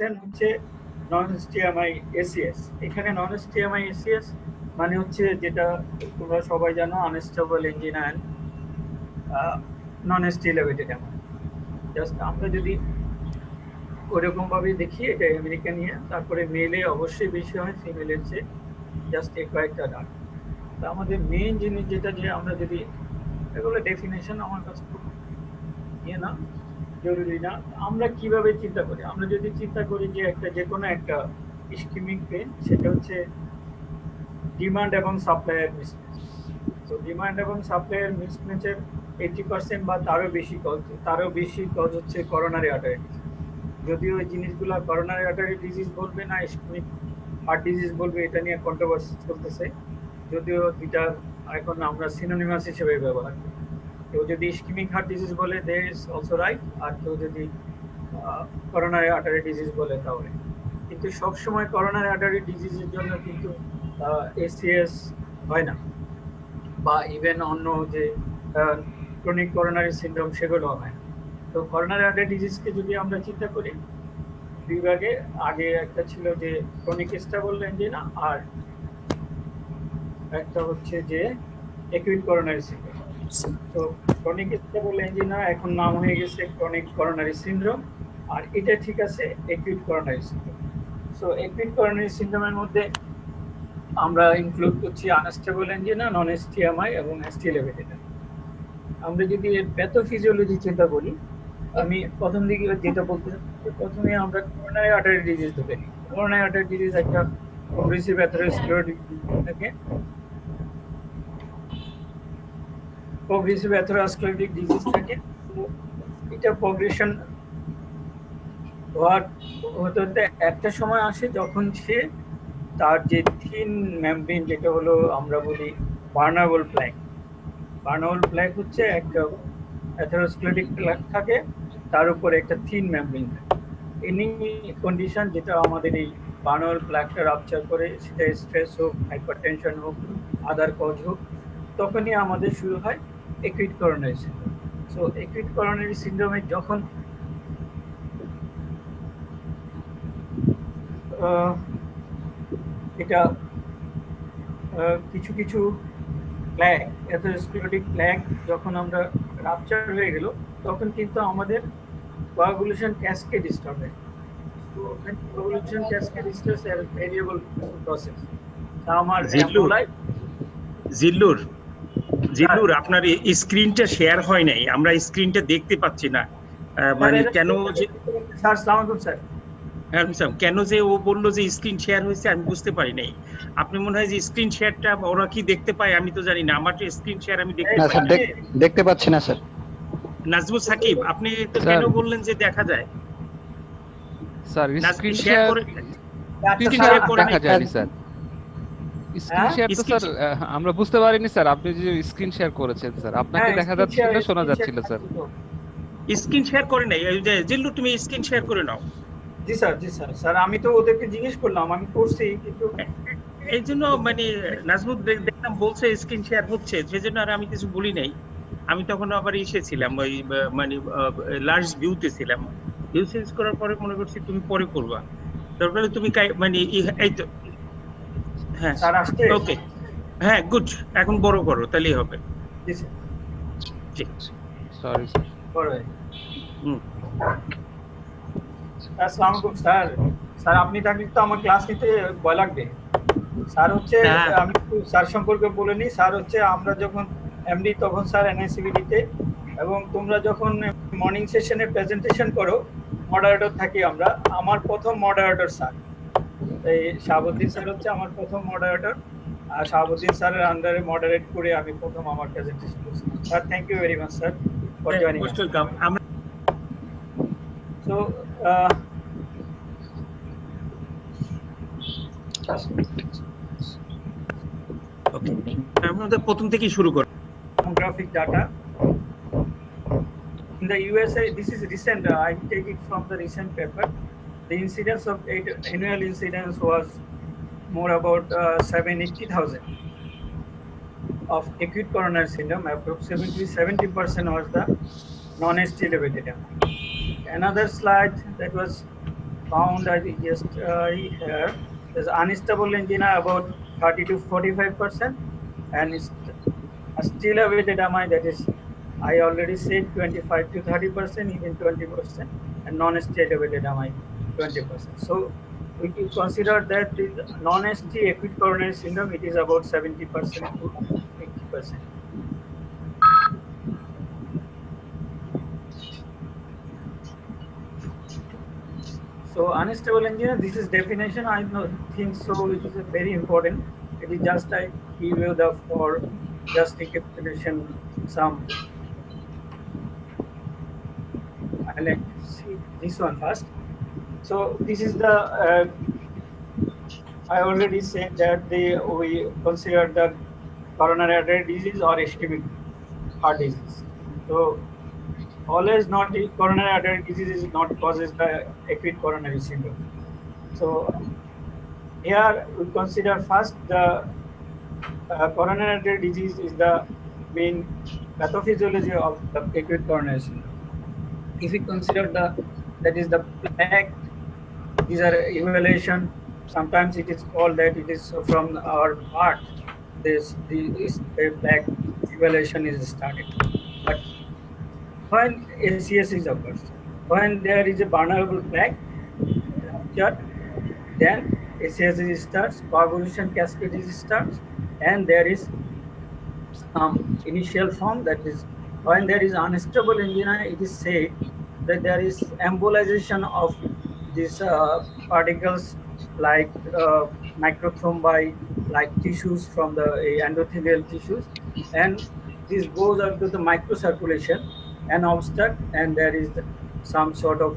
80% হচ্ছে নন এসটিএমআই এসিএস। এখানে নন এসটিএমআই এসিএস মানে হচ্ছে যেটা তোমরা সবাই জানো, unstable engine and non ST elevated এমন। জাস্ট আমরা যদি ওইরকমভাবে দেখি, এটা আমেরিকা নিয়ে, তারপরে মেলে অবশ্যই বেশি হয় ফিমেলের চেয়ে, জাস্ট এই কয়েকটা ডাক। তা আমাদের মেইন জিনিস যেটা, যে আমরা যদি এগুলো ডেফিনেশন আমার কাছে খুব ইয়ে না, জরুরি না। আমরা কিভাবে চিন্তা করি, আমরা যদি চিন্তা করি যে একটা যে কোনো একটা স্কিমিং পেন, সেটা হচ্ছে ডিমান্ড এবং সাপ্লাইয়ের মিসম্যাচ। তো ডিমান্ড এবং সাপ্লাইয়ের মিসম্যাচের 80% বা তারও বেশি কজ হচ্ছে করোনারি আর্টারি ডিজিজ। যদিও ওই জিনিসগুলো করোনারি আর্টারি ডিজিজ বলবে না ইসকেমিক হার্ট ডিজিজ বলবে, এটা নিয়ে কন্ট্রোভার্সি চলতেছে। যদিও দুইটা এখন আমরা সিনোনিমাস হিসেবে ব্যবহার করি। কেউ যদি ইসকেমিক হার্ট ডিজিজ বলে দে ইজ অলসো রাইট, আর কেউ যদি করোনারি আর্টারি ডিজিজ বলে তাহলে। কিন্তু সবসময় করোনারি আর্টারি ডিজিজের জন্য কিন্তু এসিএস হয় না, বা ইভেন অন্য যে ক্রনিক করোনারি সিনড্রোম সেগুলো হয় না। তো করোনারি আর্টারি ডিজিজকে যদি আমরা চিন্তা করি, দুই ভাগে, আগে একটা ছিল যে ক্রনিক স্টেবল এনজিনা, আর একটা হচ্ছে যে অ্যাকিউট করোনারি সিনড্রোম। তো ক্রনিক স্টেবল এনজিনা এখন নাম হয়ে গেছে ক্রনিক করোনারি সিনড্রোম, আর এটা ঠিক আছে acute coronary syndrome. So acute coronary সিনড্রোমের মধ্যে আমরা ইনক্লুড করছি আনস্টেবল এনজিনা, নন এসটিএমআই এবং এসটি এলিভেটেড। আমরা যদি এর প্যাথোফিজিওলজি চিন্তা করি, আমি প্রথম দিকে যেটা বলতে, প্রথমে আমরা করোনারি আর্টারি ডিজিজ ধরে নিই। করোনারি আর্টারি ডিজিজ একটা প্রগ্রেসিভ অ্যাথেরোস্ক্লেরোটিক ডিজিজ থাকে, প্রগ্রেসিভ অ্যাথেরোস্ক্লেরোটিক ডিজিজ থাকে। এটা প্রগ্রেশন হতে হতে একটা সময় আসে যখন সে তার যে থিন মেমব্রেন, যেটা হলো আমরা বলি বার্নাবল প্ল্যাক। বার্নাবল প্ল্যাক হচ্ছে একটা অ্যাথেরোস্ক্লেরোটিক প্ল্যাক থাকে, তার উপরে একটা থিন মেমব্রেন থাকে। এনি কন্ডিশন যেটা আমাদের এই বার্নাবল প্ল্যাকটা রাপচার করে, সেটা স্ট্রেস হোক, হাইপারটেনশন হোক, আদার কজ হোক, তখনই আমাদের শুরু হয় acute coronary syndrome. So acute coronary সিনড্রোমে যখন এটা কিছু কিছু প্ল্যাক, অ্যাথেরোস্ক্লেরোটিক প্ল্যাক যখন আমরা রাপচার হয়ে গেল, তখন কিন্তু আমাদের কোয়াগুলেশন ক্যাসকেড স্টার্ট হয়। তো কোয়াগুলেশন ক্যাসকেড স্টার্টস এর ভেরিয়েবল প্রসেস। তা আমার জিল্লুর আপনার স্ক্রিনটা শেয়ার হয় নাই, আমরা স্ক্রিনটা দেখতে পাচ্ছি না। মানে কেন যে স্যার, আসসালামু আলাইকুম স্যার। হ্যাঁ স্যার, কেন যে ও বললো যে স্ক্রিন শেয়ার হয়েছে আমি বুঝতে পারি নাই। আপনি মনে হয় যে স্ক্রিন শেয়ারটা ওরা কি দেখতে পায় আমি তো জানি না। আমার যে স্ক্রিন শেয়ার আমি দেখতে পাই না। দেখতে পাচ্ছি না স্যার। নাজমুল সাকিব, আপনি তো কেন বললেন যে দেখা যায়? স্যার স্ক্রিন শেয়ার দেখা যায়নি স্যার। স্ক্রিন শেয়ার তো স্যার আমরা বুঝতে পারিনি স্যার। আপনি যে স্ক্রিন শেয়ার করেছেন স্যার, আপনাকে দেখা যাচ্ছিল, শোনা যাচ্ছিল স্যার। স্ক্রিন শেয়ার করে নাই। জিল্লু তুমি স্ক্রিন শেয়ার করে নাও। জি স্যার, জি স্যার। স্যার আমি তো ওদেরকে জিজ্ঞেস করলাম, আমি করছি, কিন্তু এই জন্য মানে নাজমুল দেখলাম বলছে স্ক্রিন শেয়ার হচ্ছে, সেজন্য আর আমি কিছু বলি নাই। আমি তখন আবার ছিলাম ওই মানে লার্জ ভিউতে ছিলাম। ভিউ চেঞ্জ করার পরে মনে করছি তুমি পরে করবা, দরকার তুমি মানে এই তো হ্যাঁ স্যার আসছে। ওকে, হ্যাঁ গুড, এখন বড় করো তাহলেই হবে। জি স্যার। জি সরি স্যার। বড় হয়। আসসালামু আলাইকুম স্যার। স্যার আপনি থাকলে তো আমার ক্লাস নিতে ভয় লাগবে। স্যার হচ্ছে, আমি স্যার সম্পর্কে বলে নিই। স্যার হচ্ছে আমরা যখন এমডি তখন স্যার এনআইসিবিডিতে, এবং তোমরা যখন মর্নিং সেশনে প্রেজেন্টেশন করো, মডারেটর থাকি আমরা। আমার প্রথম মডারেটর স্যার এই শাহাবুদ্দিন স্যার হচ্ছে আমার প্রথম মডারেটর, আর শাহাবুদ্দিন স্যারের আন্ডারে মডারেট করে আমি প্রথম আমার প্রেজেন্টেশন করছি। Sir thank you very much sir for joining. So okay, আমরা প্রথম থেকেই শুরু করি। Demographic data in the USA. This is recent. I take it from the recent paper. The incidence of annual incidence was more about 780,000 of acute coronary syndrome. Approximately 70% was the non-ST elevated. Another slide that was found, I think, just here, there's unstable angina about 30 to 45%, and it's still elevated MI, that is, I already said 25 to 30%, even 20%, and non-ST elevated MI 20%. So if you consider that the non-ST acute coronary syndrome, it is about 70% to 80%. So unstable angina, this is definition. I don't think so. It is a very important. It is just I give you the for just recapitulation some. I like to see this one first. So this is the. I already said that we consider the coronary artery disease or ischemic heart disease. So always not coronary artery disease is not causes the acute coronary syndrome. So here we consider first the coronary artery disease is the main pathophysiology of the acute coronary syndrome. If we consider that is the plaque, these are evaluation. Sometimes it is called that it is from our heart. This plaque evaluation is started, but when ACS is occurs, when there is a vulnerable plaque rupture, then ACS starts, coagulation cascade starts, and there is initial form, that is when there is unstable angina, it is said that there is embolization of these particles like microthrombi, like tissues from the endothelial tissues, and this goes up to the microcirculation and obstruct, and there is some sort of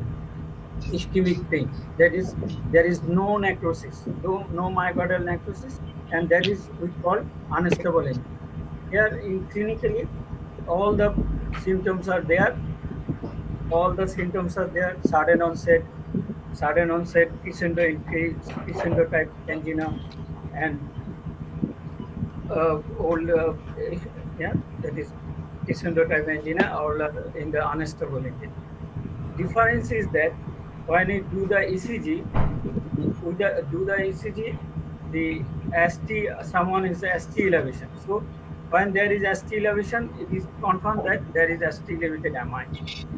ischemic pain. That is, there is no necrosis, no myocardial necrosis, and that is we call unstable angina. Here in clinically, all the symptoms are there. All the symptoms are there. Sudden onset, crescendo increase, crescendo type angina, and old, yeah, that is crescendo type angina or in the unstable angina. Difference is that when you do the ECG, the ST, someone is ST elevation. So when there is ST elevation, it is confirmed that there is ST elevated MI.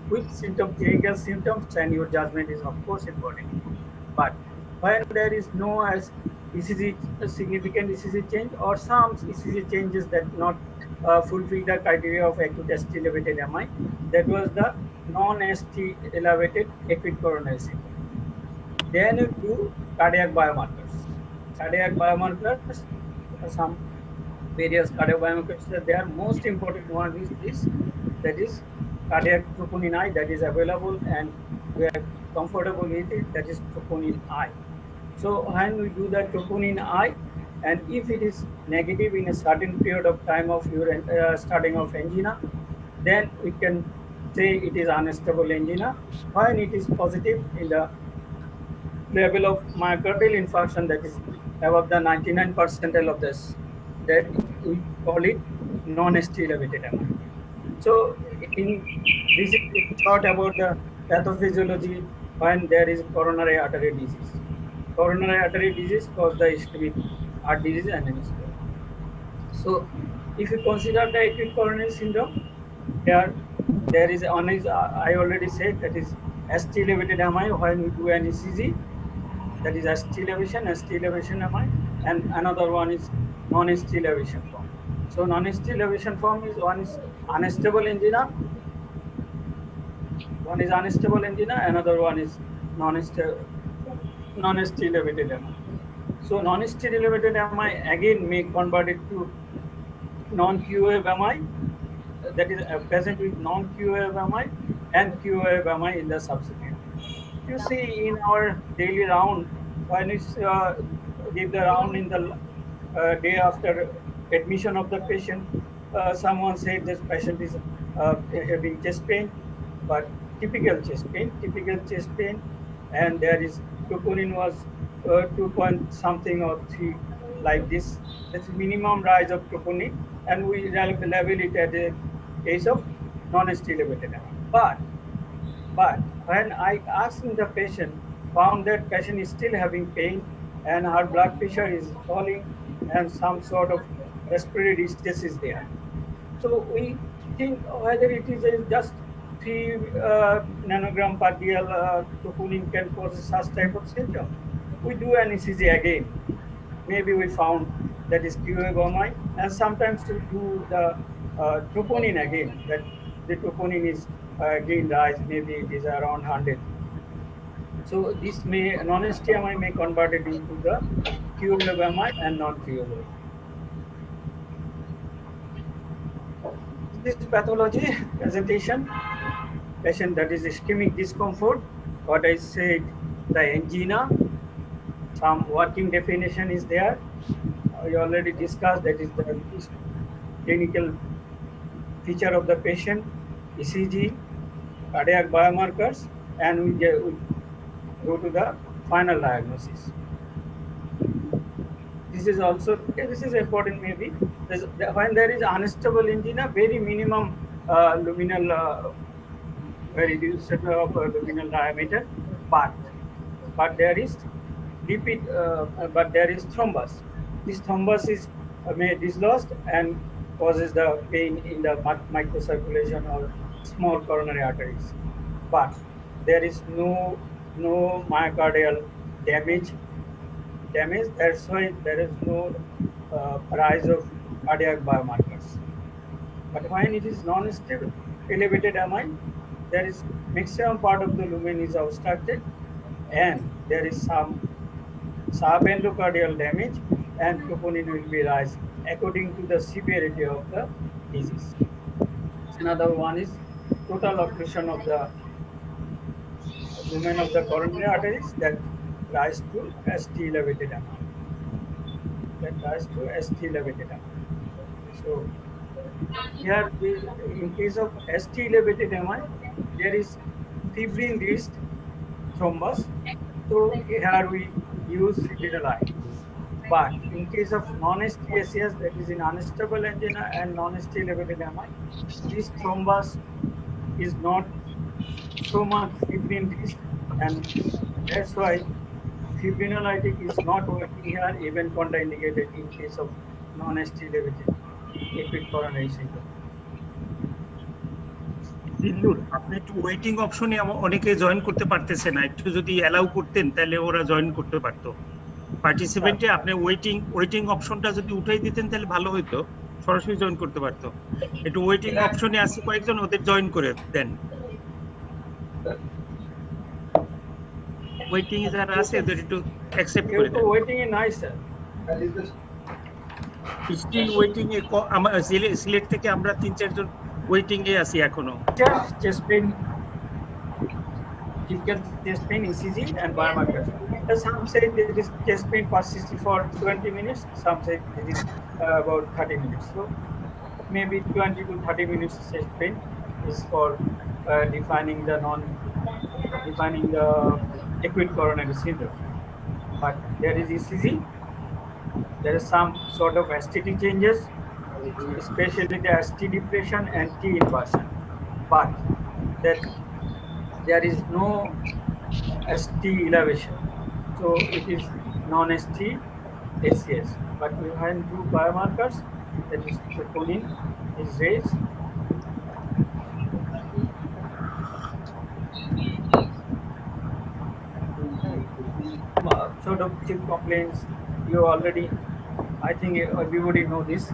With clinical symptoms, and your judgment is of course important. But when there is no ECG, significant ECG change, or some ECG changes that not fulfill the criteria of acute ST elevated MI, that was the non-ST elevated acute coronary syndrome. Then you do cardiac biomarkers. Cardiac biomarkers, some various cardiac biomarkers. They are most important one is this, that is cardiac troponin I, that is available and we are comfortable with it, that is troponin I. So when we do the troponin I, and if it is negative in a certain period of time of your starting of angina, then we can say it is unstable angina. When it is positive in the level of myocardial infarction, that is above the 99 percentile of this, that we call it non-ST elevated MI. So in this is short about the pathophysiology when there is coronary artery disease. Coronary artery disease causes the ischemic heart disease and anesthesia. So if you consider the acute coronary syndrome, here there is one is I already said, that is ST elevated MI when we do an ECG, that is ST elevation MI, and another one is non-ST elevation form. So non-ST elevation form is one is unstable angina, another one is non-ST elevated MI. So non-ST elevated MI again may convert it to non-QAF MI, that is present with non-QAF MI and QAF MI in the subsequent. You see in our daily round, when it's give the round in the day after admission of the patient, someone said this patient is having chest pain, but typical chest pain, and there is troponin was 2 point something or 3 like this. That's minimum rise of troponin, and we level it at the case of non-ST elevated MI. But when I asked the patient found that patient is still having pain and her blood pressure is falling and some sort of respiratory distress is there. So we think whether it is just 3 nanogram per dl troponin can cause such type of symptom. We do an ECG again. Maybe we found that is QA-BMI, and sometimes to do the troponin again, that the troponin is again rise, maybe it is around 100. So this may, non-STMI may convert it into the QA-BMI and non-QA-BMI. This pathology presentation, patient that is ischemic discomfort, what I said, the angina, some working definition is there. We already discussed that is the clinical feature of the patient, ECG, cardiac biomarkers, and we go to the final diagnosis. This is also, this is important maybe, when there is unstable angina, very minimum luminal, very reduced of luminal diameter, but there is lipid, but there is thrombus. This thrombus is may dislodged and causes the pain in the microcirculation or small coronary arteries. But there is no myocardial damage. That's why there is no rise of cardiac biomarkers. But when it is non-stable, elevated MI, there is maximum part of the lumen is obstructed, and there is some subendocardial damage, and troponin will be rise according to the severity of the disease. Another one is total occlusion of the lumen of the coronary arteries that rise to ST elevated MI. So here, in case of ST elevated MI, there is fibrin reached thrombus. So here we use fibrinolyte. But in case of non-ST-SCS, that is in unstable angina and non-ST elevated MI, this thrombus is not so much fibrin reached, and that's why fibrinolytic is not working here, even contraindicated in case of non-ST elevated acute coronary syndrome. Dillur আপনি একটু waiting অপশনে অনেকে join করতে পারতেছে না, একটু যদি allow করতেন তাহলে ওরা জয়েন করতে পারতো। পার্টিসিপেন্টে আপনি ওয়েটিং অপশনটা যদি উঠাই দিতেন তাহলে ভালো হতো, সরাসরি জয়েন করতে পারতো। একটু ওয়েটিং অপশনে আছে কয়েকজন, ওদের জয়েন করে দেন। ওয়েটিং এ যারা আছে ওদের একটু অ্যাকসেপ্ট করে দেন। ওয়েটিং এ নাই স্যার, স্টিল ওয়েটিং এ আমরা সিলেট থেকে আমরা 3-4 জন ওয়েটিং এ আছি এখনো। Chest pain, typical chest pain, ECG and biomarkers. Some say this chest pain persists for 20 minutes, some say it is about 30 minutes. So maybe 20 to 30 minutes chest pain is for defining the acute coronary syndrome. But there is ECG, there is some sort of STT changes, especially the ST depression and T inversion. But that there is no ST elevation, so it is non-ST SCS. But we have two biomarkers, that is troponin is raised. Sort of chip complaints, you already, I think everybody know this.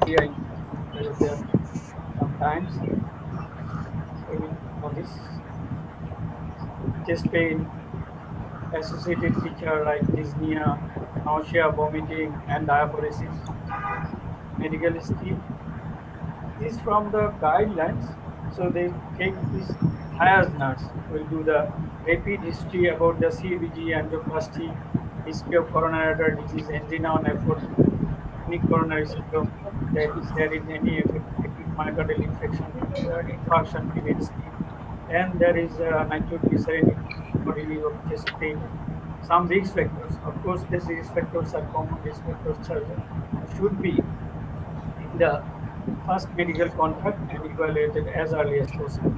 Yeah, sometimes for this chest pain, associated feature like dyspnea, nausea, vomiting, and diaphoresis. Medical history is from the guidelines, so they take this Hayes nurse will do the rapid history about the CVG, angioplasty, history of coronary artery disease, angina on effort, any coronary syndrome, that is there is any acute myocardial infarction previously, and there is nitroglycerin for relief of chest pain. Some risk factors, of course, these risk factors are common risk factors should be in the first medical contact and evaluated as early as possible.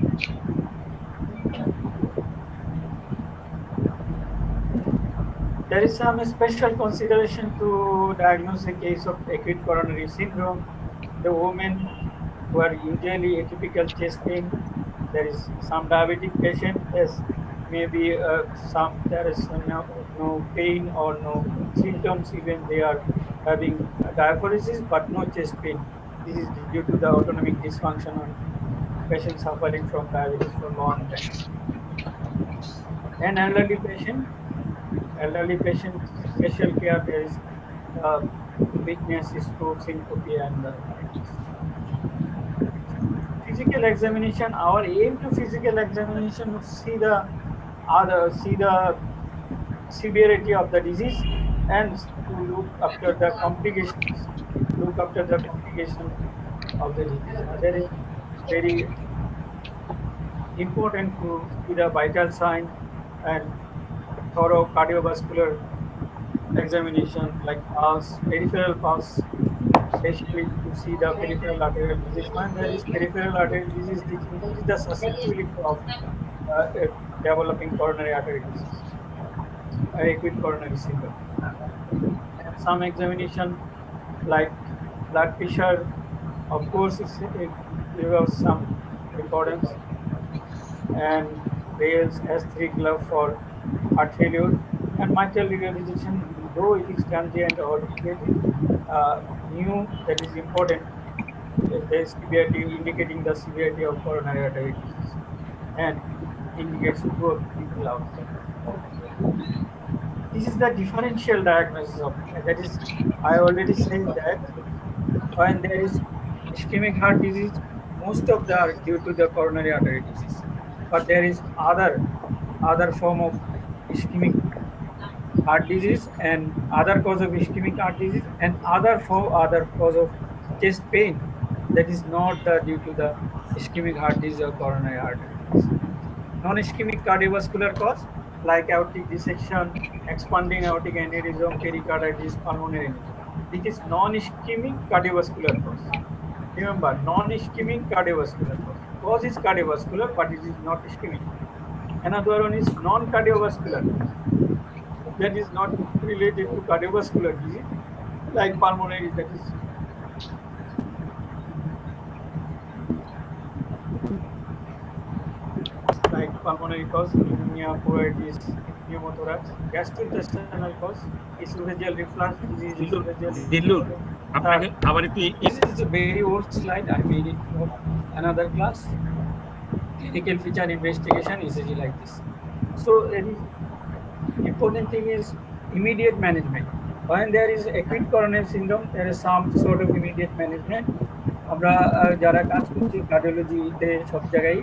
There is some special consideration to diagnose a case of acute coronary syndrome. The women who are usually atypical chest pain, there is some diabetic patient, yes, maybe there is no pain or no symptoms, even they are having diaphoresis but no chest pain. This is due to the autonomic dysfunction on patient suffering from diabetes for long time. An elderly patient, special care, there is uh, weakness, stroke, syncope, and physical examination. Our aim to physical examination is see the severity of the disease and to look after the complications. Look after the complications of the disease. That is very important to see the vital sign and thorough cardiovascular examination like pulse, peripheral pulse, especially to see the peripheral arterial disease. When there is peripheral arterial disease, this increases the susceptibility of developing coronary artery disease, acute coronary syndrome. And some examination like blood pressure, of course, it deserves some importance, and Bale's S3 glove for heart failure, and mitral regurgitation, though it is transient or new, that is important. There is severity indicating the severity of coronary artery disease and indicates poor clinical outcome. This is the differential diagnosis of that is. I already said that when there is ischemic heart disease, most of them are due to the coronary artery disease. But there is other form of ischemic heart disease and other cause of ischemic heart disease and other cause of chest pain that is not due to the ischemic heart disease or coronary artery disease. Non-ischemic cardiovascular cause like aortic dissection, expanding aortic aneurysm, pericarditis, pulmonary embolism. It is non-ischemic cardiovascular cause. Remember, non-ischemic cardiovascular cause. Cause is cardiovascular, but it is not ischemic. Another one is non-cardiovascular cause. That is not related to cardiovascular disease, like pulmonary, that is like pulmonary cause, pneumonia, bronchitis, pneumothorax, gastrointestinal cause, esophageal reflux disease, দিলুর আপনাকে আবার একটু This is a very old slide. I made it for another class. Clinical feature investigation ECG like this. So the important thing is immediate management. When there is acute coronary syndrome, there is some sort of immediate management. আমরা যারা কাজ করছি কার্ডিওলজিতে সব জায়গায়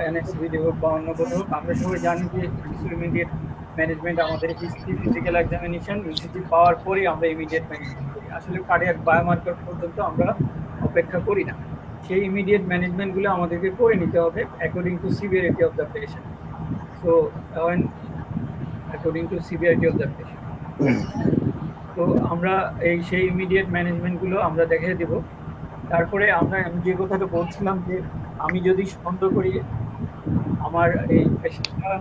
এনএসভিডি হোক বা অন্য কোথাও হোক, আমরা সবাই জানি যে কিছু ইমিডিয়েট ম্যানেজমেন্ট আমাদের হিস্ট্রি, ফিজিক্যাল এক্সামিনেশন, ইসিজি পাওয়ার পরে আমরা ইমিডিয়েট ম্যানেজমেন্ট করি। আসলে কার্ডিয়াক বায়োমার্কার পর্যন্ত আমরা অপেক্ষা করি না। সেই ইমিডিয়েট ম্যানেজমেন্টগুলো আমাদেরকে করে নিতে হবে according to severity of the patient. So according to severity of the patient, তো আমরা সেই ইমিডিয়েট ম্যানেজমেন্টগুলো আমরা দেখিয়ে দেব। তারপরে আমি যে কথাটা বলছিলাম যে আমি যদি সন্দেহ করি আমার এই পেশেন্টটা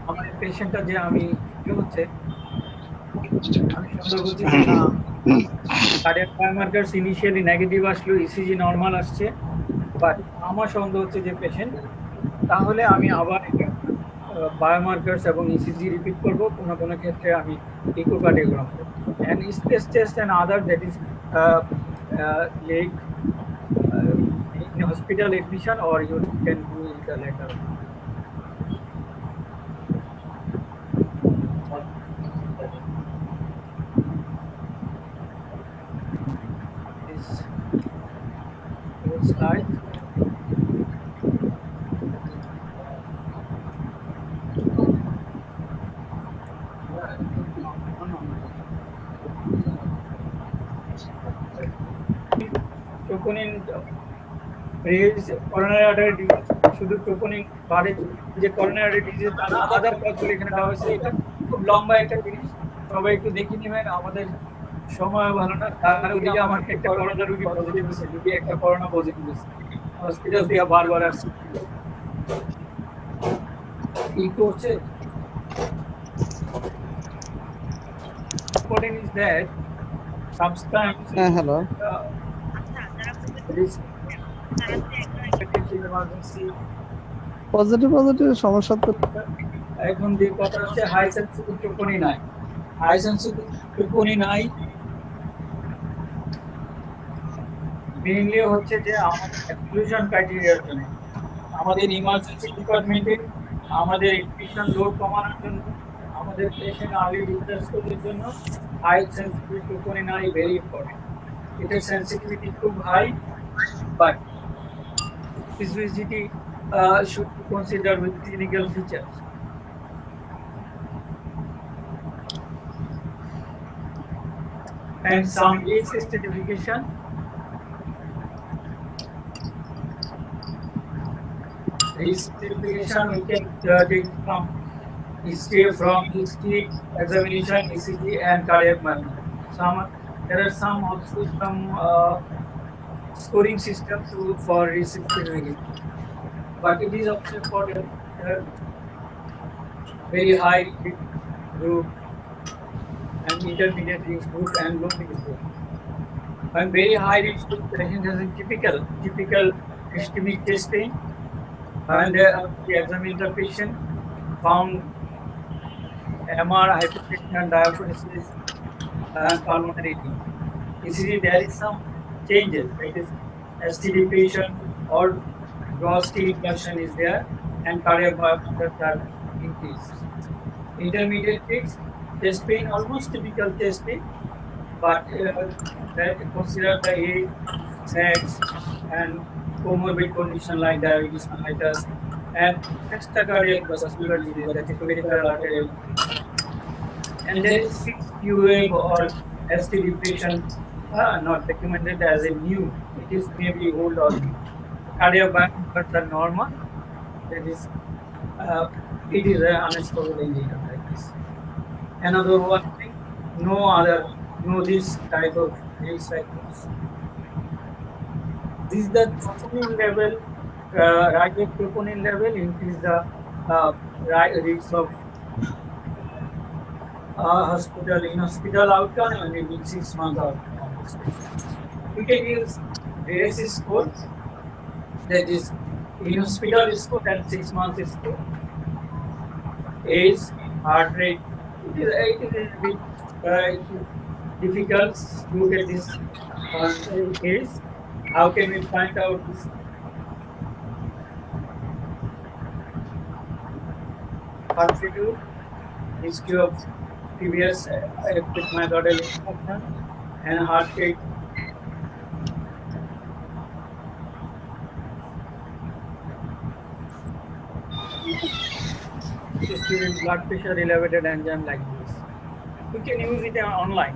আমার পেশেন্টটা যে আমি হচ্ছে আমি সন্দেহ করছি না কার্ডিয়াক বায়োমার্কারস ইনিশিয়ালি নেগেটিভ আসলো, ইসিজি নরমাল আসছে, বাট আমার সন্দেহ হচ্ছে যে পেশেন্ট, তাহলে আমি আবার বায়োমার্কারস এবং ইসিজি রিপিট করব। কোনো কোনো ক্ষেত্রে আমি ইকোকার্ডিওগ্রাম করব and stress test and other, that is like in hospital admission or you can do it later. This slide. Troponin raise coronary artery disease, শুধু troponin বাড়ে যে coronary artery disease তার আদার কজগুলো এখানে দেওয়া হয়েছে। এটা খুব লম্বা একটা জিনিস, সবাই একটু দেখে নেবেন। আমাদের সময় ভালো না, তার ওদিকে আমার একটা করোনা রোগী পজিটিভ হয়েছে, রোগী একটা করোনা পজিটিভ হয়েছে, হসপিটাল থেকে বারবার আসছে। কি করছে? Important is that sometimes hello. this emergency positive সমস্যা তো এখন যে কথা হচ্ছে হাই সেন্সিটিভ টুকুনি নাই, হাই সেন্সিটিভ টুকুনি নাই মেইনলি হচ্ছে যে আমাদের এক্সক্লুশন ক্রাইটেরিয়ার জন্য, আমাদের ইমার্জেন্সি ডিপার্টমেন্টে আমাদের ইনফেকশন লোড কমানোর জন্য, আমাদের পেশেন্ট আর্লি ডিসচার্জ করার জন্য হাই সেন্সিটিভ টুকুনি নাই ভেরি ইম্পর্টেন্ট। এটার সেন্সিটিভিটি খুব high, but specificity should be considered with clinical features. And some age stratification. Age stratification we can take from history, examination, ECG, and cardiac mapping. There are some also some scoring systems for risk stratification. But it is also important very high risk group and intermediate risk group and low risk group. When very high risk group patient has a typical ischemic chest pain, and the examiner patient found MR, hypertension, diabetes, and pulmonary edema. ECG there is some changes. It is STD patient or gross T infection is there, and cardiac biomarkers are increased. Intermediate risk, chest pain, almost typical chest pain, but that consider the age, sex, and comorbid condition like diabetes mellitus, and extracardiac vascular disease, that is peripheral arterial. And there is 6 QM or STD patient not documented as a new. It is maybe old or new. Cardiac biomarkers are normal. That is, it is an unstable indicator like this. Another one thing, no this type of risk factors. This is the troponin level, right troponin level increase the risk of in-hospital outcome and maybe 6 months outcome. We can use various scores, that is in-hospital score and 6 months score. Age, heart rate, it is a bit difficult to look at this age. How can we find out this? Constitute history of previous epic myocardial infarction and heart rate. Student blood pressure, elevated angina like this. We can use it online.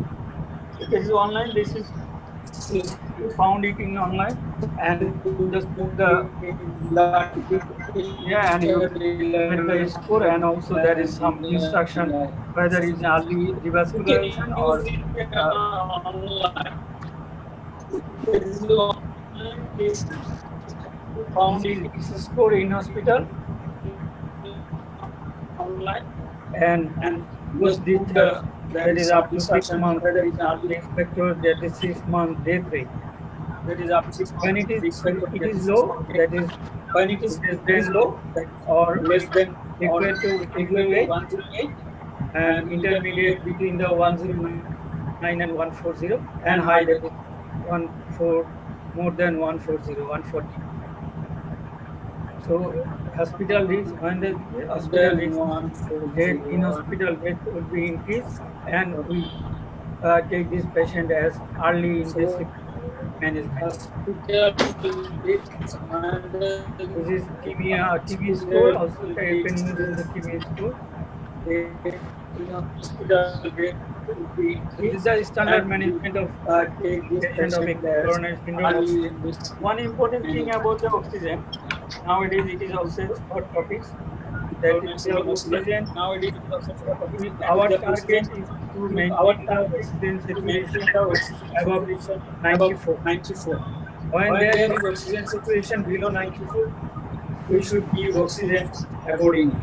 If it is online, this is you found it in online, and you just put the and you get the score, and also there is some instruction whether it's early revascularization or found its score in hospital online, and was this that is up to 6 months, whether it's early inspector, that is 6 months death rate. That is up to 6 months. When it is low, that is when it is very low or less than equal to 108, and intermediate between the 109 and 140, and high that is 14 more than 140, 140. So hospital risk, when the hospital risk death in hospital death would be increased, and we take this patient as early invasive management. This is TB score, also you can use the TB score. This is the standard management of patient of coronary syndrome. One important thing about the oxygen, nowadays it is also hot topics. That is the oxygen. Nowadays our target is to maintain the oxygen saturation above 94. When there is oxygen saturation below 94, we should give oxygen accordingly.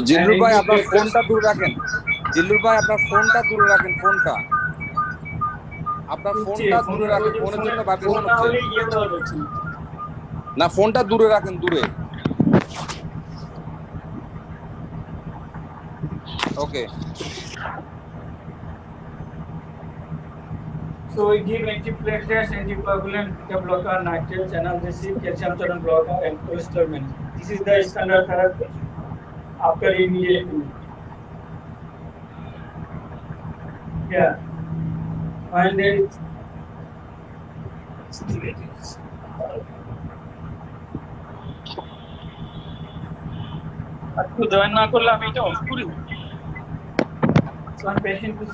Zillur And ভাই in আপনার this ফোনটা দূরে রাখেন। জিল্লুর ভাই আপনার ফোনটা দূরে রাখেন, ফোনটা আপনার ফোনটা দূরে রাখেন, ফোনের জন্য ভাইব্রেশন হচ্ছে। না, ফোনটা দূরে রাখেন, দূরে। ওকে। So we give antiplatelets, anticoagulant, beta blocker, nitrates, analgesic, calcium channel blocker, and cholesterol management. This is the standard therapy after immediate use. Yeah. And then আপনি জয়েন না করলে আমি এটা অফ করি। one patient is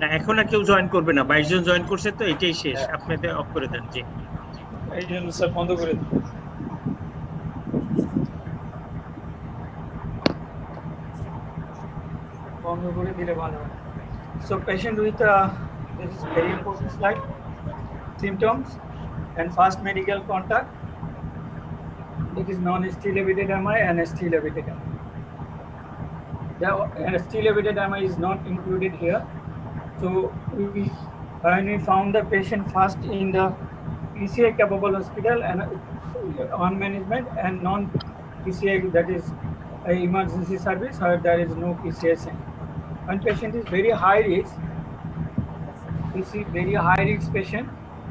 না, এখন আর কেউ join করবে না, 22 জন জয়েন করছে তো এটাই শেষ। আপনি এটা অফ করে দেন। জি, এই জন্য স্যার বন্ধ করে দিন। বন্ধ করে দিলে ভালো হয়। So patient with this is very important slide. Symptoms and fast medical contact. It is non-steal epididyma and steal epididyma. The steal epididyma is not included here. So when we found the patient fast in the PCI capable hospital and on management and non-PCI, that is emergency service, where there is no PCI center. When patient is very high risk, we see very high risk patient,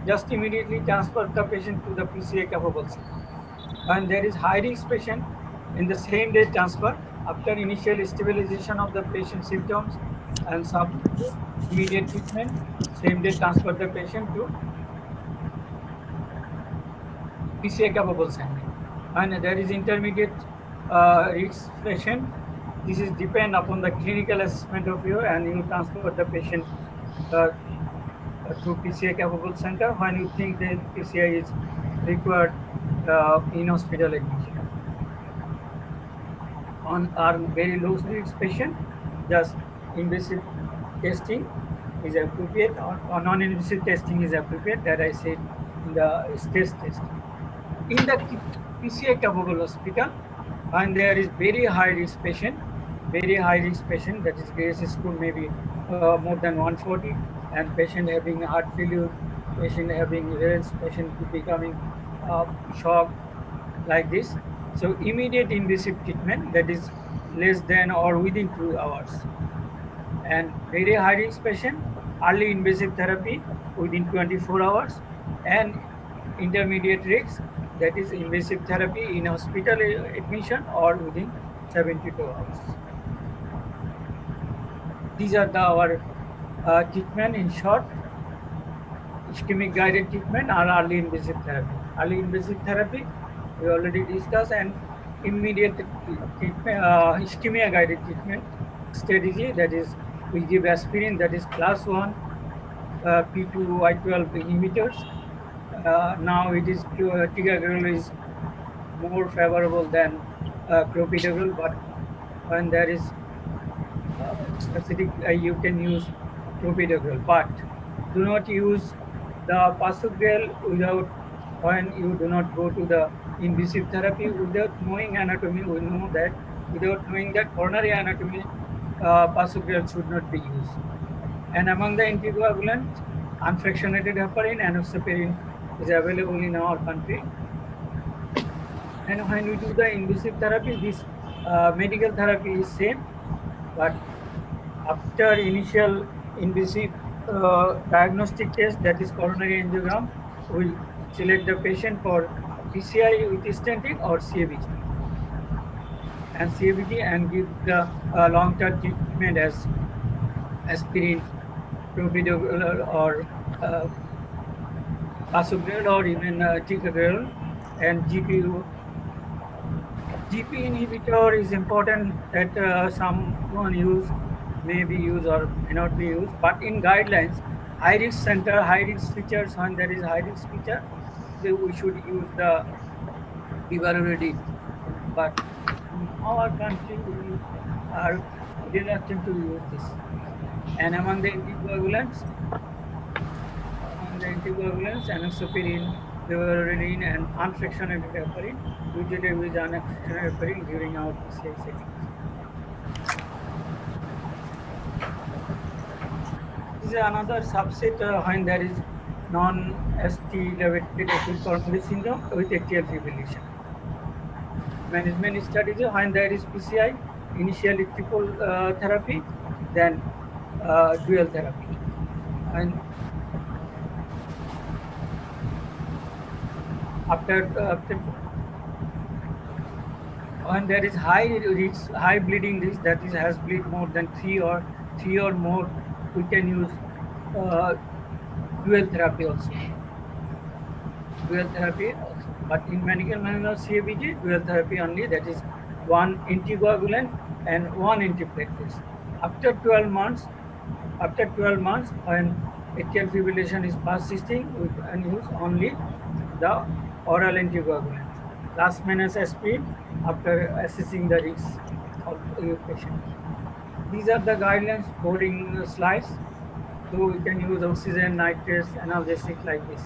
just immediately transfer the patient to the PCI capable center. When there is high risk patient, in the same day transfer after initial stabilization of the patient symptoms and some immediate treatment, same day transfer the patient to PCI capable center. And there is intermediate risk patient. This is depend upon the clinical assessment of you, and you transfer the patient to PCI capable center when you think that PCI is required in hospital admission. On our very low risk patient, just invasive testing is appropriate, or non-invasive testing is appropriate, that I said in the stress test. In the PCI capable hospital, and there is very high risk patient, that is Grace score maybe more than 140, and patient having heart failure, patient having rare, patient becoming shock like this. So immediate invasive treatment, that is less than or within 2 hours. And very high risk patient, early invasive therapy within 24 hours, and intermediate risk, that is invasive therapy in hospital admission or within 72 hours. These are our treatment in short. Ischemic guided treatment or early invasive therapy. Early invasive therapy we already discussed, and immediate treatment, ischemia guided treatment strategy, that is we give aspirin, that is class 1 P2Y12 inhibitors. Now it is ticagrelor is more favorable than clopidogrel, but when there is acidic, you can use clopidogrel, but do not use the pasugrel without, when you do not go to the invasive therapy without knowing anatomy. We know that without knowing that coronary anatomy, pasugrel should not be used. And among the anticoagulants, unfractionated heparin and enoxaparin is available in our country. And when we do the invasive therapy, this medical therapy is same, but after initial invasive diagnostic test, that is coronary angiogram, we will select the patient for PCI with stenting or CABG, and give the long-term treatment as aspirin, clopidogrel, or pasugrel, or even ticagrelor. And GP inhibitor is important, that someone may be used or may not be used, but in guidelines, high risk center, high risk features, when there is high risk feature, we should use the bivalirudin. But in our country, we are reluctant to use this. And among the anticoagulants, enoxaparin, rivaroxaban, and unfractionated heparin, usually use unfractionated heparin during our PCI setting. This is another subset when there is non-ST elevated acute coronary syndrome with atrial fibrillation. Management strategy when there is PCI, initially triple therapy, then dual therapy. And after when there is high bleeding risk, that is has bleed more than three or more, we can use dual therapy also. But in medical management of CABG, dual therapy only, that is one anticoagulant and one antiplatelet. After 12 months, when atrial fibrillation is persisting, we can use only the oral anticoagulant. Last minus aspirin after assessing the risk of your patient. These are the guidelines, boring slides. So we can use oxygen, nitrates, analgesics like this.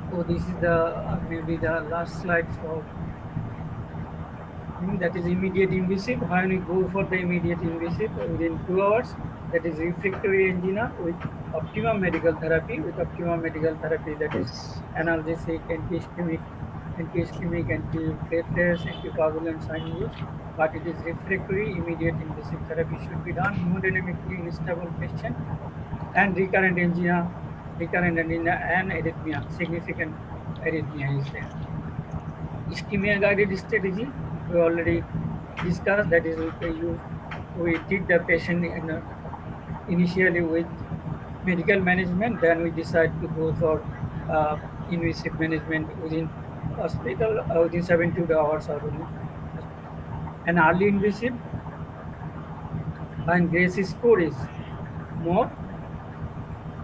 So this is the maybe the last slide for that is immediate invasive. When we go for the immediate invasive within 2 hours, that is refractory angina with optimum medical therapy. That is analgesic, anti-ischemic, antiplatelets, anticoagulants are used. But it is refractory. Immediate invasive therapy should be done. Hemodynamically unstable patient and recurrent angina and arrhythmia, significant arrhythmia is there. Ischemia guided strategy we already discussed, that is we treat the patient initially with medical management, then we decide to go for invasive management within hospital within 72 hours or only. And early invasive, when Grace score is more,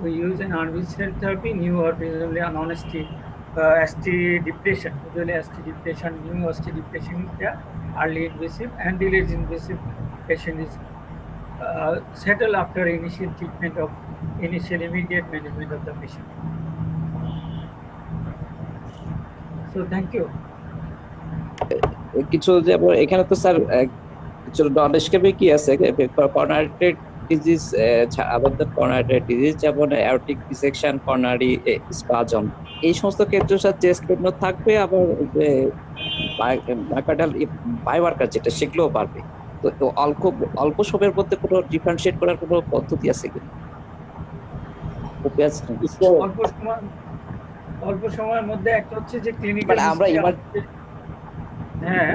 we use an artificial therapy, new or presumably a non-ST ST depression. Usually ST depression, new ST depression is there. Early invasive and delayed invasive patient is settled after initial treatment of immediate management of the patient. So thank you. কিছু যেমন এখানে তো sir কিছু নন-ইসকেমি কি আছে coronary disease, আমাদের coronary disease যেমন aortic dissection, coronary spasm, এই সমস্ত ক্ষেত্রে স্যার চেস্ট পেইনও থাকবে, আবার মাইওকার্ডিয়াল বায়োমার্কার যেটা সেগুলোও বাড়বে। তো অল্প সময়ের মধ্যে কোনো ডিফারেন্সিয়েট করার কোনো পদ্ধতি আছে কি? অল্প সময়ের মধ্যে একটা হচ্ছে যে ক্লিনিক্যাল আমরা হ্যাঁ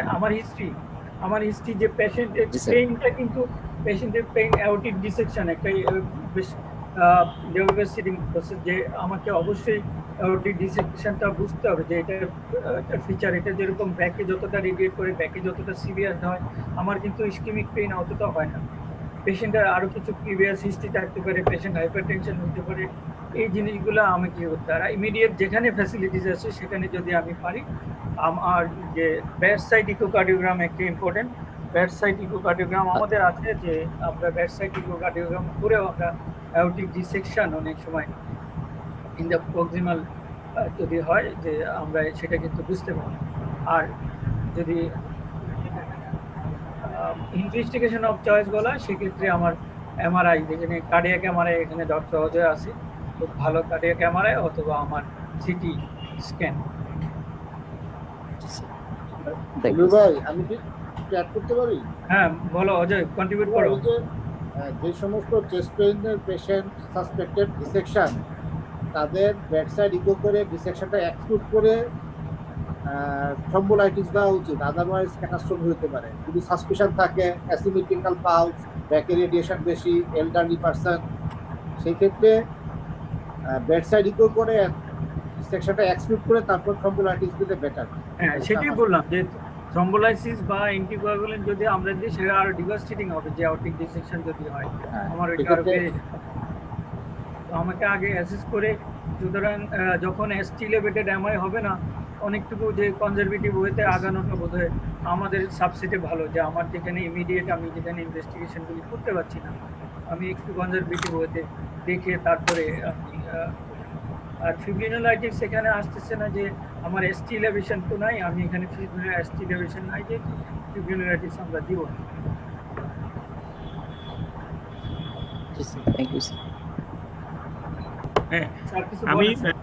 আমার হিস্ট্রি যে পেশেন্টের পেইনটা, কিন্তু পেশেন্টের পেইন অ্যাওর্টিক ডিসেকশন একটা বেশ ডেভেলপিং প্রসেস, যে আমাকে অবশ্যই অ্যাওর্টিক ডিসেকশনটা বুঝতে হবে যে এটা একটা ফিচার, এটা যেরকম ব্যাকে যতটা রেডিয়েট করে, ব্যাকে যতটা সিভিয়ার হয়, আমার কিন্তু ইসকেমিক পেইন অতটা হয় না। পেশেন্টের আরও কিছু প্রিভিয়াস হিস্ট্রি থাকতে পারে, পেশেন্ট হাইপারটেনশন হতে পারে, এই জিনিসগুলো আমাকে করতে হয়। ইমিডিয়েট যেখানে ফ্যাসিলিটিস আছে সেখানে যদি আমি পারি, আমার যে বেডসাইড ইকোকার্ডিওগ্রাম একটা ইম্পর্টেন্ট, বেডসাইড ইকোকার্ডিওগ্রাম আমাদের আছে, যে আমরা বেডসাইড ইকোকার্ডিওগ্রাম করেও আমরা অ্যাওর্টিক ডিসেকশন অনেক সময় ইন দ্য প্রক্সিমাল যদি হয়, যে আমরা সেটা কিন্তু বুঝতে পারি। আর যদি ইনভেস্টিগেশন অফ চয়েস বলা, সেক্ষেত্রে আমার এমআরআই, যেখানে কার্ডিয়াক এমআরআই, এখানে ডক্টর অজয় আছে, খুব ভালো কার্ডিয়াক এমআরআই, অথবা আমার সিটি স্ক্যান। ভাই আমি কি অ্যাড করতে পারি? হ্যাঁ বলো অজয়, কন্ট্রিবিউট করো। যে সমস্ত চেস্ট পেইনের পেশেন্ট সাসপেক্টেড ডিসেকশন, তাদের বেডসাইড ইকো করে ডিসেকশনটা এক্সক্লুড করে থ্রম্বোলাইটিস দেওয়া উচিত, আদারওয়াইজ ক্যাটাস্ট্রফি হতে পারে। যদি সাসপিশন থাকে অ্যাসিমেট্রিক্যাল পালস, ব্যাকে রেডিয়েশন বেশি, এলডারলি পারসন, সেই ক্ষেত্রে বেডসাইড ইকো করে ডিসেকশনটা এক্সক্লুড করে তারপর থ্রম্বোলাইটিস দিলে বেটার। হ্যাঁ সেটাই বললাম, যে থ্রম্বোলাইসিস বা অ্যান্টিকোয়াগুলেন্ট যদি আমরা দিই, সেটা আরো ডিভাস্টেটিং হবে, যে অ্যাওর্টিক ডিসেকশন যদি হয়, আমার ওইটা আরো বেড়ে যাবে। তো আমাকে আগে অ্যাসেস করে, সুতরাং যখন এসটি লেভেটেড এমআই হবে না, অনেকটুকু যে কনজারভেটিভ ওয়েতে আগানোটা বোধ হয় আমাদের সাবসেটে ভালো, যে আমার যেখানে ইমিডিয়েট আমি যেখানে ইনভেস্টিগেশনগুলি করতে পারছি না, আমি একটু কনজারভেটিভ ওয়েতে দেখে তারপরে আমি আর ফিব্রিনোলাইটিস সেখানে আসতেছে না যে আমার এসটি এলিভেশন তো নাই, আমি এখানে এসটি এলিভেশন নাই যে ফিব্রিনোলাইটিস আমরা দিব না। Thank you sir. হ্যাঁ স্যার কিছু আমি বলেন?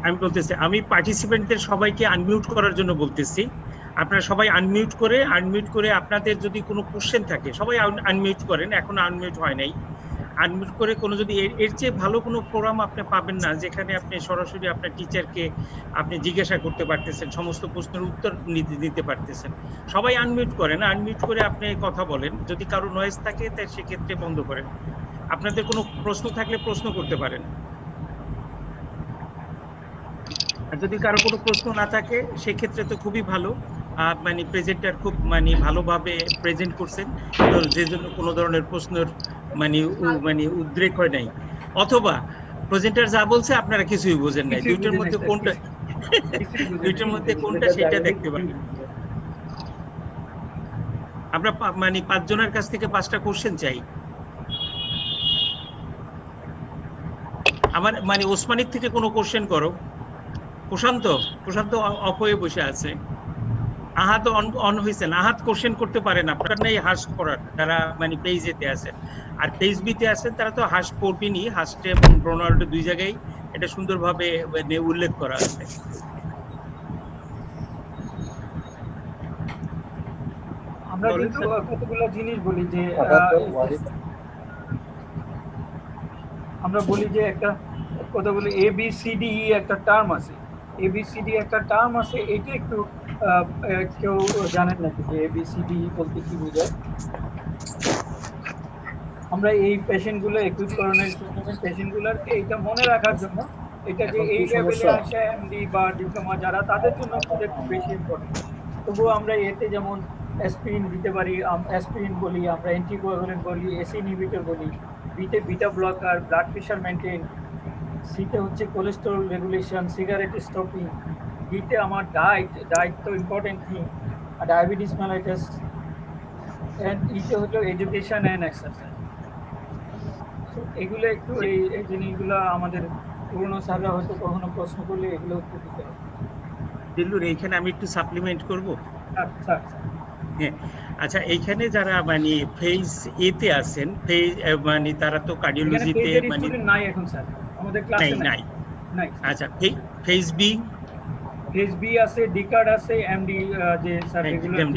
আমি বলতেছি, আমি পার্টিসিপেন্টদের সবাইকে আনমিউট করার জন্য বলতেছি। আপনারা সবাই আনমিউট করে আপনাদের যদি কোনো কোশ্চেন থাকে সবাই আনমিউট করেন, এখন আনমিউট হয় নাই। আনমিউট করে কোনো যদি এর চেয়ে ভালো কোনো ফোরাম আপনি পাবেন না যেখানে আপনি সরাসরি আপনার টিচারকে আপনি জিজ্ঞাসা করতে পারতেছেন, সমস্ত প্রশ্নের উত্তর দিতে পারতেছেন। সবাই আনমিউট করেন, আনমিউট করে আপনি কথা বলেন। যদি কারো নয়েজ থাকে তাই সেক্ষেত্রে বন্ধ করেন। আপনাদের কোনো প্রশ্ন থাকলে প্রশ্ন করতে পারেন, আর যদি কারো কোনো প্রশ্ন না থাকে সেক্ষেত্রে তো খুবই ভালো। মানে প্রেজেন্টার খুব মানে ভালোভাবে প্রেজেন্ট করছেন, তো যে জন্য কোনো ধরনের প্রশ্নের মানে উদ্রেক হয় নাই, অথবা প্রেজেন্টার যা বলছে আপনারা কিছুই বোঝেন নাই। দুইটার মধ্যে কোনটা সেটা দেখতে পারেন। আমরা মানে 5 জনের কাছ থেকে 5টা কোশ্চেন চাই। আমার মানে ওসমানিক থেকে কোনো কোশ্চেন করো। প্রশান্ত অফ হয়ে বসে আছে। আহাত অন হয়েছেন, আহাত কোশ্চেন করতে পারেন, আপনার নেই হাস করার, যারা মানে পেজেতে আছেন। আর পেজ বিতে আছেন তারা তো হাস পড়বেনই, হাসটে এবং রোনাল্ডো দুই জায়গায় এটা সুন্দরভাবে উল্লেখ করা আছে। আমরা কিন্তু কতগুলো জিনিস বলি যে আমরা বলি যে একটা কতগুলো ABCDE একটা টার্ম আছে, ABCD একটা টার্ম আছে, এটা একটু কেউ জানেন নাকি যে ABCDE বলতে কি বোঝায়? আমরা এই পেশেন্টগুলো একুইপকরণের পেশেন্টগুলোর এইটা মনে রাখার জন্য, এটা যে এই লেভেলে আসে এমডি বা ডিপ্লোমা যারা, তাদের জন্য একটু বেশি ইম্পর্টেন্ট। তবুও আমরা এতে যেমন অ্যাসপিরিন দিতে পারি, অ্যাসপিরিন বলি, আমরা অ্যান্টিকোয়াগুলেন্ট বলি, এসি ইনহিবিটর বলি, বিতে beta blocker, blood pressure maintain, সিতে হচ্ছে কোলেস্টেরল রেগুলেশন, সিগারেট স্টপিং, ডিতে আমার ডায়েট তো important thing, diabetes mellitus, and ইতে হলো এডুকেশন অ্যান্ড এক্সারসাইজ। এগুলো একটু এই জিনিসগুলো আমাদের পুরনো স্যাররা হয়তো কখনো প্রশ্ন করলে এগুলো উত্তর দিতে হবে। দিল্লুর এইখানে আমি একটু সাপ্লিমেন্ট করব। স্যার হ্যাঁ, আচ্ছা, এইখানে যারা মানে ফেজ এতে আছেন, ফেজ মানে তারা তো কার্ডিওলজিতে মানে নাই এখন স্যার, আমাদের ক্লাসে নাই। আচ্ছা, ফেজ বি আছে, ডিকার্ড আছে, এমডি যে স্যার রেগুলার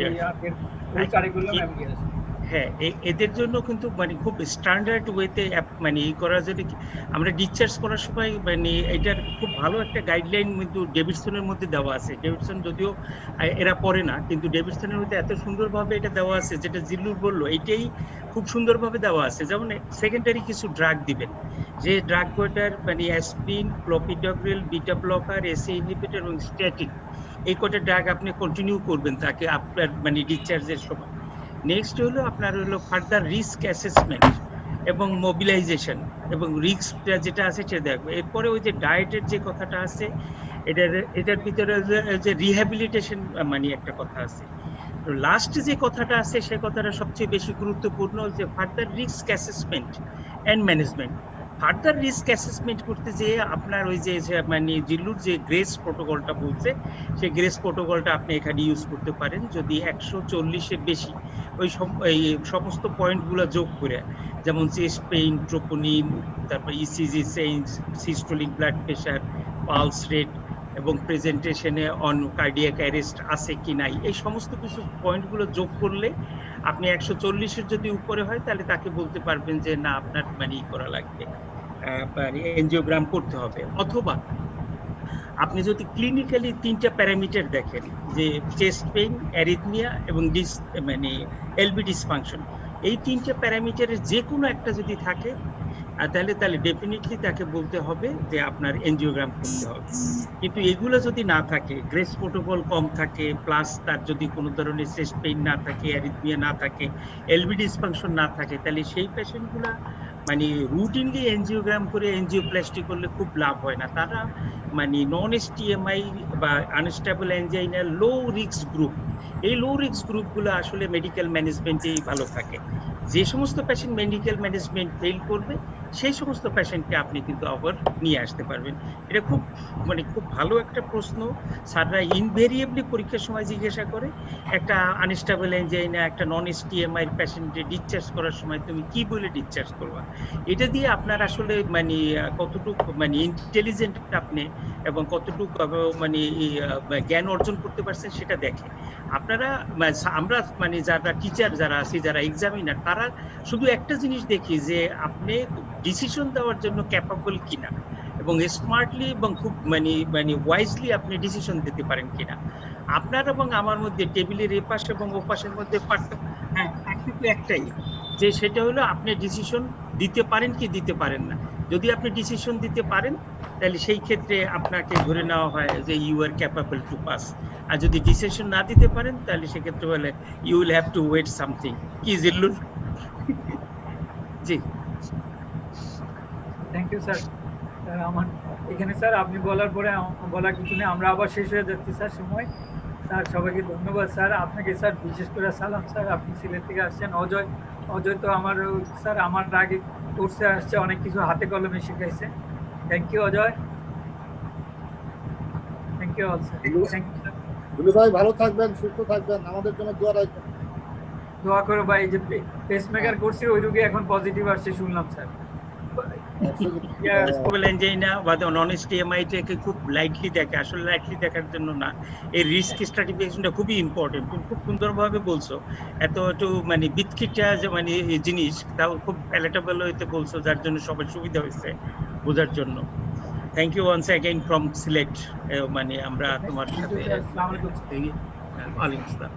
ওই কারিকুলাম এমডি আছে। হ্যাঁ, এদের জন্য কিন্তু মানে খুব স্ট্যান্ডার্ড ওয়েতে মানে করার জন্য আমরা ডিসচার্জ করার সময় মানে এটার খুব ভালো একটা গাইডলাইন কিন্তু ডেভিডসনের মধ্যে দেওয়া আছে। ডেভিডসন যদিও এরা পড়ে না, কিন্তু ডেভিডসনের মধ্যে এত সুন্দরভাবে এটা দেওয়া আছে, যেটা জিল্লুর বললো এটাই খুব সুন্দরভাবে দেওয়া আছে। যেমন সেকেন্ডারি কিছু ড্রাগ দিবেন, যে ড্রাগ কয়টার মানে aspirin, clopidogrel, beta blocker, AC inhibitor এবং স্ট্যাটিন, এই কয়টা ড্রাগ আপনি কন্টিনিউ করবেন তাকে আপনার মানে ডিসচার্জের সময়। নেক্সট হলো আপনার হলো ফার্দার রিস্ক অ্যাসেসমেন্ট এবং মোবিলাইজেশন এবং রিস্কটা যেটা আছে সেটা দেখবে। এরপরে ওই যে ডায়েটের যে কথাটা আছে, এটার ভিতরে যে রিহ্যাবিলিটেশন মানে একটা কথা আছে। তো লাস্ট যে কথাটা আছে সে কথাটা সবচেয়ে বেশি গুরুত্বপূর্ণ, যে further risk assessment and management. Further risk assessment করতে যেয়ে আপনার ওই যে মানে জিল্লুর যে গ্রেস প্রোটোকলটা বলছে, সেই গ্রেস প্রোটোকলটা আপনি এখানে ইউজ করতে পারেন। যদি 140-এর বেশি ওই সমস্ত পয়েন্টগুলো যোগ করে, যেমন চেস্ট পেইন, ট্রোপোনিন, তারপর ECG change, systolic blood pressure, pulse rate এবং প্রেজেন্টেশনে অন কার্ডিয়াক অ্যারেস্ট আছে কি নাই, এই সমস্ত কিছু পয়েন্টগুলো যোগ করলে আপনি 140-এর যদি উপরে হয় তাহলে তাকে বলতে পারবেন যে না, আপনার মানে করা লাগবে, এনজিওগ্রাম করতে হবে। অথবা আপনি যদি ক্লিনিক্যালি 3টা প্যারামিটার দেখেন, যে চেস্ট পেইন, অ্যারিথমিয়া এবং মানে এলবি ডিসফাংশন, এই 3টে প্যারামিটারের যে কোনো একটা যদি থাকে তাহলে ডেফিনেটলি তাকে বলতে হবে যে আপনার এনজিওগ্রাম করতে হবে। কিন্তু এগুলো যদি না থাকে, গ্রেস প্রোটোকল কম থাকে, প্লাস তার যদি কোনো ধরনের চেস্ট পেইন না থাকে, অ্যারিথমিয়া না থাকে, এলবি ডিসফাংশন না থাকে, তাহলে সেই পেশেন্টগুলো মানে রুটিনলি এনজিওগ্রাম করে এনজিওপ্লাস্টি করলে খুব লাভ হয় না। তারা মানে নন এসটিএমআই বা unstable angina low risk group, এই লো রিস্ক গ্রুপগুলো আসলে মেডিকেল ম্যানেজমেন্টেই ভালো থাকে। যে সমস্ত পেশেন্ট মেডিকেল ম্যানেজমেন্ট ফেল করবে সেই সমস্ত পেশেন্টকে আপনি কিন্তু আবার নিয়ে আসতে পারবেন। এটা খুব মানে খুব ভালো একটা প্রশ্ন। স্যাররা ইনভেরিয়েবলি পরীক্ষার সময় জিজ্ঞাসা করে একটা আনস্টেবল এনজাইনা একটা নন এসটিএমআই পেশেন্টকে ডিসচার্জ করার সময় তুমি কি বলে ডিসচার্জ করবা। এটা দিয়ে আপনার আসলে মানে কতটুকু মানে ইন্টেলিজেন্ট আপনি এবং কতটুকু মানে জ্ঞান অর্জন করতে পারছেন সেটা দেখে। আপনারা আমরা মানে যারা টিচার যারা আছি যারা এক্সামিনার তারা শুধু একটা জিনিস দেখি যে আপনি ডিসিশন দেওয়ার জন্য ক্যাপাবল কিনা এবং স্মার্টলি এবং খুব মানে ওয়াইজলি আপনি ডিসিশন দিতে পারেন কিনা। আপনার এবং আমার মধ্যে টেবিলের এপাশ এবং ওপাশের মধ্যে পার্থক্য একটাই, যে সেটা হলো আপনি ডিসিশন দিতে পারেন কি দিতে পারেন না। যদি আপনি ডিসিশন দিতে পারেন তাহলে সেই ক্ষেত্রে আপনাকে ধরে নেওয়া হয় যে you are capable to pass, আর যদি ডিসিশন না দিতে পারেন তাহলে সেক্ষেত্রে বলে you will have to wait something. কি জিল্লুর? জি থ্যাংক ইউ স্যার। আমার এখানে স্যার আপনি বলার পরে বলার কিছু নেই, আমরা আবার শেষ হয়ে যাচ্ছি স্যার সময়। স্যার সবাইকে ধন্যবাদ স্যার, আপনাকে স্যার বিশেষ করে সালাম স্যার, আপনি সিলেট থেকে আসছেন। অজয় তো আমার স্যার আমার আগে কোর্সে আসছে, অনেক কিছু হাতে কলমে শিখাইছে। Thank you Ajay, thank you all sir, thank you sir. Dulu ভাই ভালো থাকবেন, সুস্থ থাকবেন, আমাদের জন্য দোয়া রাখবেন। দোয়া করো ভাই, যে পেসমেকার করছি ওই রোগী এখন পজিটিভ আসছে শুনলাম স্যার। এনজাইনা বা নন এসটিএমআইটাকে খুব লাইটলি দেখে, আসলে লাইটলি দেখার জন্য না, এই রিস্ক স্ট্রাটিফিকেশনটা খুবই ইম্পর্টেন্ট। তুমি খুব সুন্দরভাবে বলছো, এত একটু মানে বিতকিটা যে মানে জিনিস তাও খুব প্যালেটেবল হইতে বলছো, যার জন্য সবার সুবিধা হয়েছে বোঝার জন্য। Thank you once again from Sylhet. মানে আমরা তোমার সাথে ওয়ালাইকুম আসসালাম।